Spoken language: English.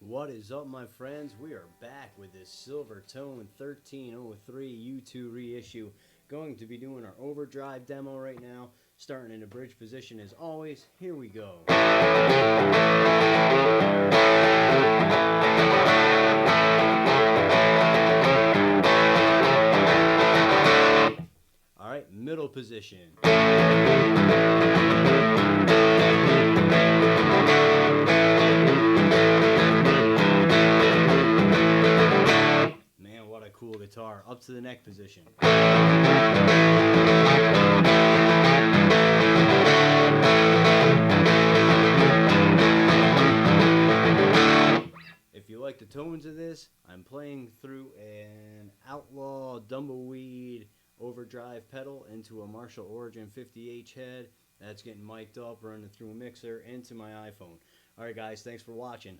What is up, my friends? We are back with this Silvertone 1303 U2 reissue. Going to be doing our Overdrive demo right now, starting in a bridge position as always. Here we go. Alright, middle position. Cool guitar. Up to the neck position. If you like the tones of this, I'm playing through an Outlaw Dumble Overdrive pedal into a Marshall Origin 50H head. That's getting mic'd up, running through a mixer into my iPhone. Alright guys, thanks for watching.